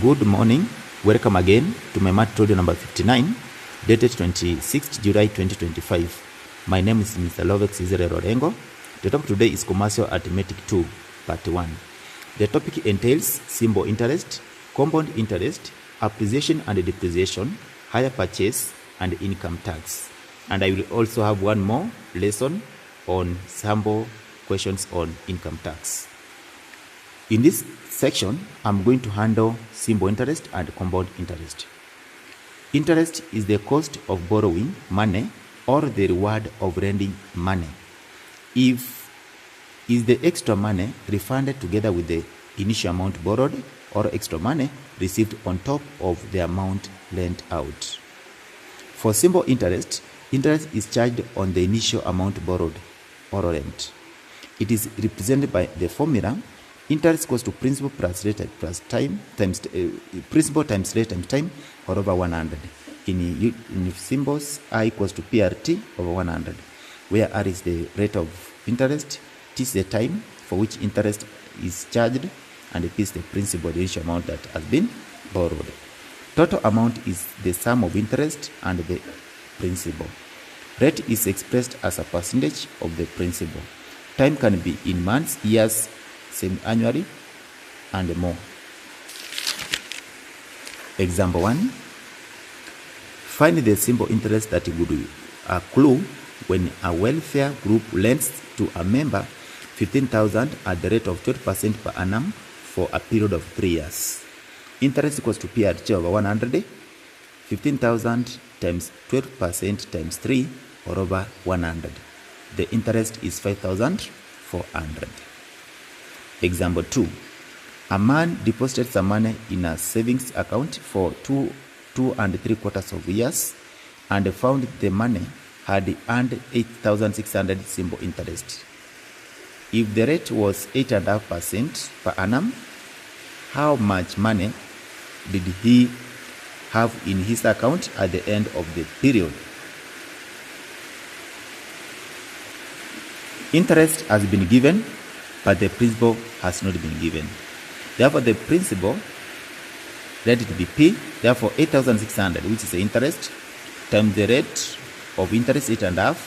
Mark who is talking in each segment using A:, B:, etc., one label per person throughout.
A: Good morning, welcome again to my math tutorial number 59, dated 26th July 2025. My name is Mr. Lovex Israel Orengo. The topic today is Commercial Arithmetic 2, Part 1. The topic entails simple interest, compound interest, appreciation and depreciation, hire purchase, and income tax. And I will also have one more lesson on sample questions on income tax. In this section, I'm going to handle simple interest and compound interest. Interest is the cost of borrowing money or the reward of lending money. If is the extra money refunded together with the initial amount borrowed or extra money received on top of the amount lent out. For simple interest, interest is charged on the initial amount borrowed or lent. It is represented by the formula interest equals to principal plus rate plus time times principal times rate times time or over 100. In symbols, I equals to PRT over 100, where R is the rate of interest, T is the time for which interest is charged, and P is the principal, the initial amount that has been borrowed. Total amount is the sum of interest and the principal. Rate is expressed as a percentage of the principal. Time can be in months, years, semi-annually, and more. Example 1. Find the simple interest that would accrue when a welfare group lends to a member 15,000 at the rate of 12% per annum for a period of 3 years. Interest equals to PRT over 100, 15,000 times 12% times 3 or over 100. The interest is 5,400. Example 2. A man deposited some money in a savings account for 2 3/4 years and found the money had earned 8,600 simple interest. If the rate was 8.5% per annum, how much money did he have in his account at the end of the period? Interest has been given, but the principal has not been given. Therefore, the principal, let it be P, therefore 8,600, which is the interest, times the rate of interest 8.5,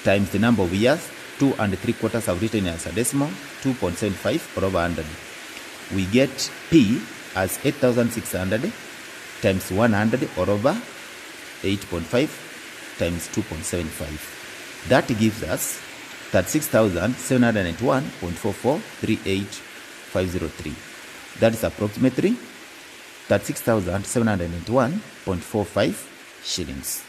A: times the number of years, 2 3/4 have written as a decimal, 2.75 or over 100. We get P as 8,600 times 100 or over 8.5 times 2.75. That gives us 36,791.4438503. That is approximately 36,791.45 shillings.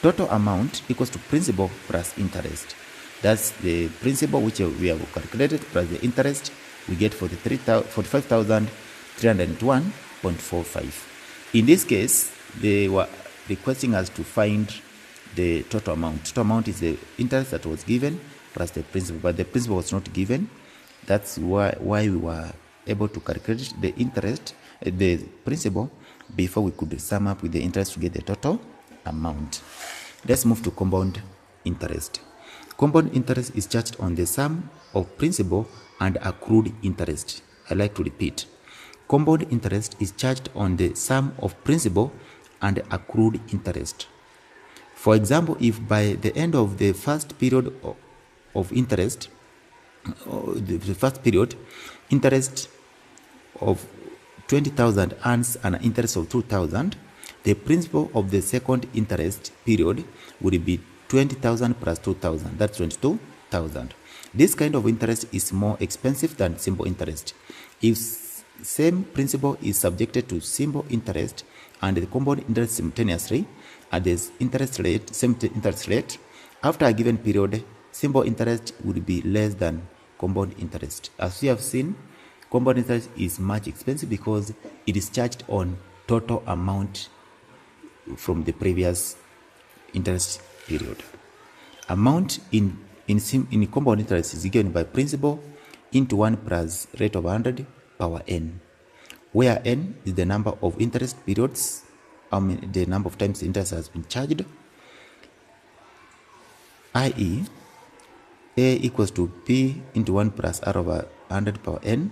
A: Total amount equals to principal plus interest. That's the principal which we have calculated plus the interest. We get 45,301.45. In this case, they were requesting us to find the total amount. Total amount is the interest that was given plus the principal, but the principal was not given. That's why we were able to calculate the interest, the principal, before we could sum up with the interest to get the total amount. Let's move to compound interest. Compound interest is charged on the sum of principal and accrued interest. I like to repeat. Compound interest is charged on the sum of principal and accrued interest. For example, if by the end of the first period of interest, the first period, interest of 20,000 earns an interest of 2,000, the principal of the second interest period would be 20,000 plus 2,000. That's 22,000. This kind of interest is more expensive than simple interest. If same principal is subjected to simple interest and the compound interest simultaneously at the same interest rate, after a given period, simple interest would be less than compound interest. As we have seen, compound interest is much expensive because it is charged on total amount from the previous interest period. Amount in compound interest is given by principal into 1 plus rate of 100 power n, where n is the number of interest periods, the number of times the interest has been charged, i.e. A equals to P into 1 plus R over 100 power n.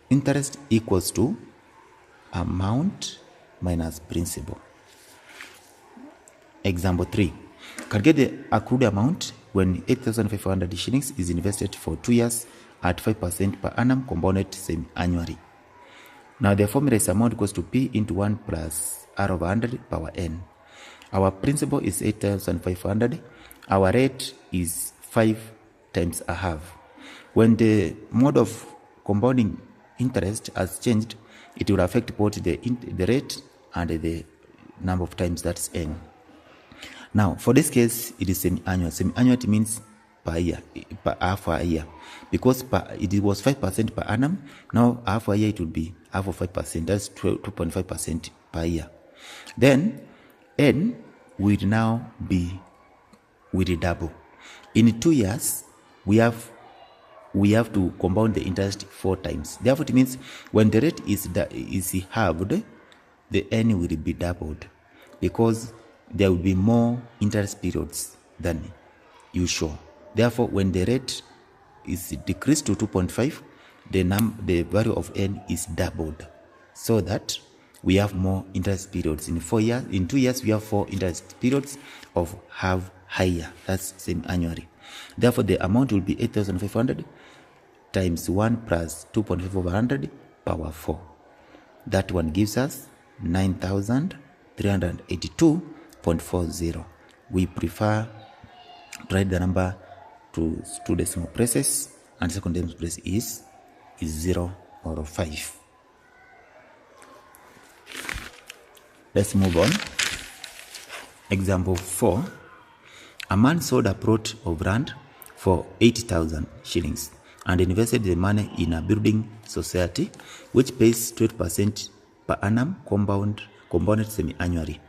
A: Interest equals to amount minus principal. Example 3. Calculate the accrued amount when 8,500 shillings is invested for 2 years at 5% per annum compounded semi-annually. Now the formula is amount equals to P into 1 plus R over 100 power N. Our principal is 8,500. Our rate is 5 times a half. When the mode of compounding interest has changed, it will affect both the rate and the number of times, that's N. Now, for this case, it is semi-annual. Semi-annual means per year, per half a year. Because it was 5% per annum, now half a year it will be half of 5%, that's 2.5% per year. Then, N will now be with double. In 2 years, we have to compound the interest 4 times. Therefore, it means when the rate is halved, the N will be doubled because there will be more interest periods than usual. Therefore, when the rate is decreased to 2.5, the value of N is doubled, so that we have more interest periods. In 4 years, in 2 years, we have 4 interest periods of half higher. That's semi-annually. Therefore, the amount will be 8,500 times 1 plus 2.5 over 100 power 4. That one gives us 9,382.40. We prefer to write the number to 2 decimal places, and second decimal place is 0 or 5. Let's move on. Example 4. A man sold a plot of land for 80,000 shillings and invested the money in a building society which pays 12% per annum compounded semi-annually.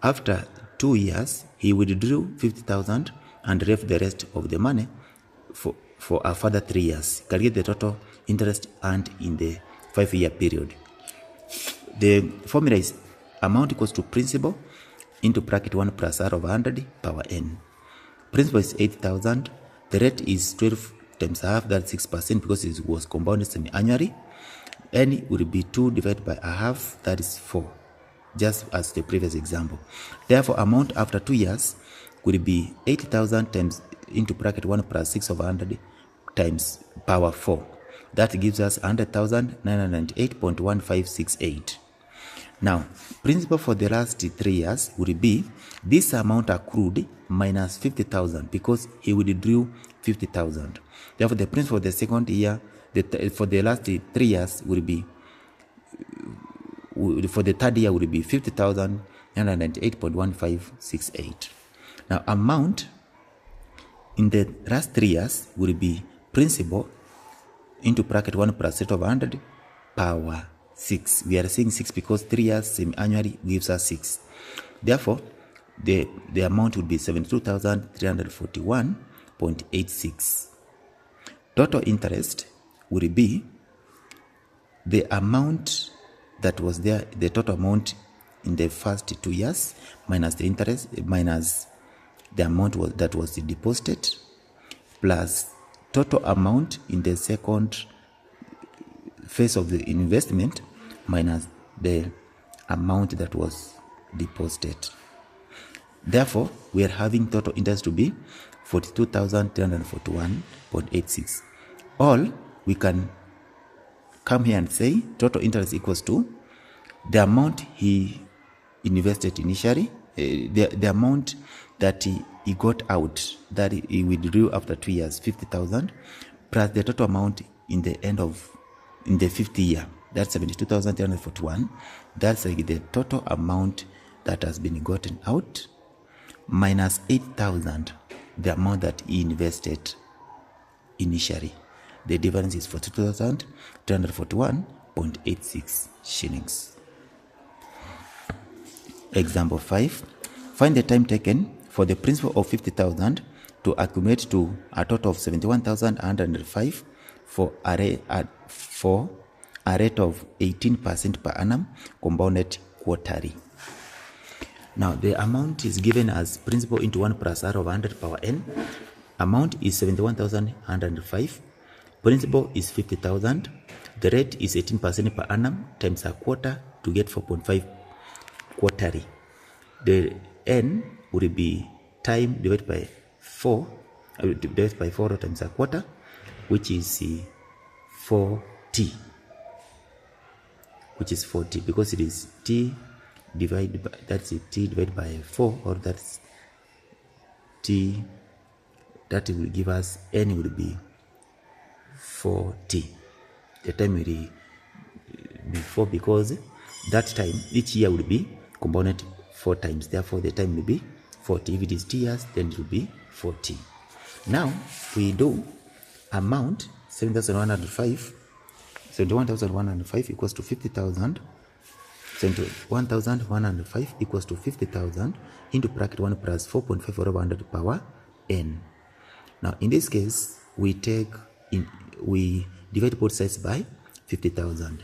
A: After 2 years, he withdrew 50,000 and left the rest of the money for a further 3 years. Calculate the total interest earned in the 5-year period. The formula is amount equals to principal into bracket 1 plus R over 100 power N. Principal is 8,000. The rate is 12 times half, that's 6% because it was compounded semi-annually. N will be 2 divided by a half, that is 4, just as the previous example. Therefore, amount after 2 years will be 80,000 times into bracket 1 plus 6 over 100 times power 4. That gives us 100,998.1568. Now, principal for the last 3 years will be this amount accrued minus 50,000 because he withdrew 50,000. Therefore, the principal for the second year, for the last 3 years will be, for the third year will be 50,998.1568. Now, amount in the last 3 years will be principal into bracket 1 plus set of 100 power 6. We are saying 6 because 3 years semi-annually gives us 6. Therefore, the amount would be 72,341.86. Total interest will be the amount that was there, the total amount in the first 2 years minus the interest, minus the amount that was deposited, plus total amount in the second phase of the investment minus the amount that was deposited. Therefore, we are having total interest to be 42,341.86. All we can come here and say total interest equals to the amount he invested initially, the amount that he got out, that he withdrew after 2 years, 50,000, plus the total amount in the 5th year, that's 72,341. That's like the total amount that has been gotten out minus 8,000, the amount that he invested initially. The difference is 42,341.86 shillings. Example 5. Find the time taken for the principal of 50,000 to accumulate to a total of 71,105 for a rate of 18% per annum compounded quarterly. Now, the amount is given as principal into 1 plus R of 100 power N. Amount is 71,105. Principal is 50,000. The rate is 18% per annum times a quarter to get 4.5 quarterly. The n will be time divided by 4, divided by 4 times a quarter, which is 4t, which is 40, because it is t divided by, that's t divided by 4, or that's t, that will give us n will be 4t. The time will be 4 because that time each year will be compounded 4 times, therefore the time will be 40. If it is t years, then it will be 40. Now we do amount 7105 equals to 50,000. 7105 equals to 50,000 into bracket 1 plus 4.5 over 100 power n. Now in this case, we divide both sides by 50,000.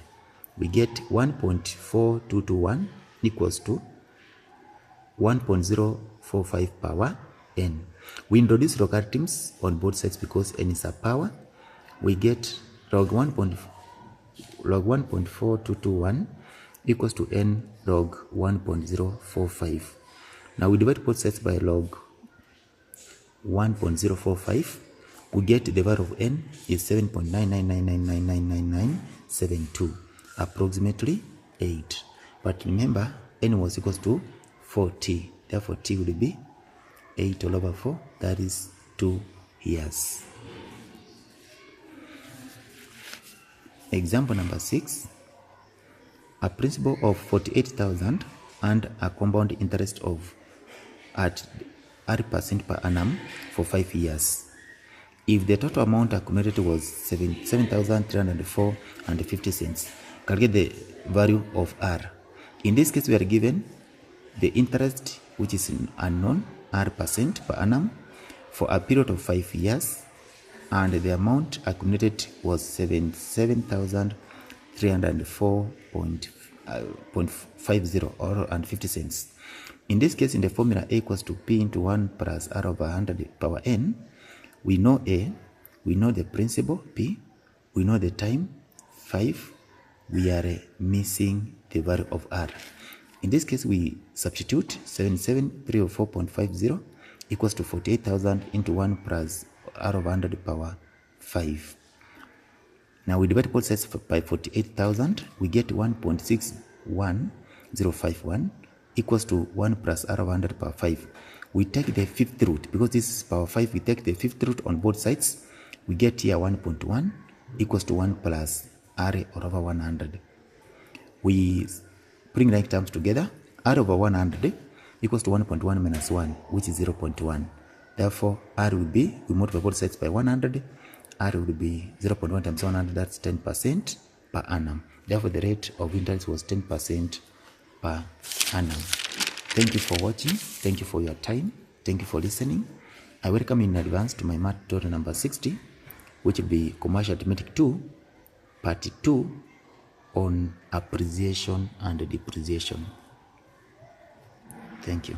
A: We get 1.4221 equals to 1.045 power n. We introduce logarithms on both sides because n is a power. We get log 1.4221 equals to n log 1.045. Now we divide both sides by log 1.045. We get the value of n is 7.999999972, approximately 8. But remember, n was equals to 4t, therefore t will be 8 all over 4, that is 2 years. Example number 6. A principal of 48,000 and a compound interest of at 8% per annum for 5 years. If the total amount accumulated was 7,304.50 cents, calculate the value of R. In this case, we are given the interest, which is unknown, R% per annum for a period of 5 years, and the amount accumulated was 7,304.50 or 50 cents. In this case, in the formula A equals to P into 1 plus R over 100 power n, we know A, we know the principal P, we know the time 5, we are missing the value of R. In this case, we substitute 77304.50 equals to 48,000 into 1 plus R over 100 power 5. Now we divide both sides by 48,000, we get 1.61051 equals to 1 plus R over 100 power 5. We take the fifth root, because this is power 5, we take the fifth root on both sides. We get here 1.1 equals to 1 plus R over 100. We bring like terms together. R over 100 equals to 1.1 minus 1, which is 0.1. Therefore, R will be, we multiply both sides by 100. R will be 0.1 times 100, that's 10% per annum. Therefore, the rate of interest was 10% per annum. Thank you for watching. Thank you for your time. Thank you for listening. I welcome you in advance to my math tutorial number 60, which will be Commercial Arithmetic 2, Part 2 on appreciation and depreciation. Thank you.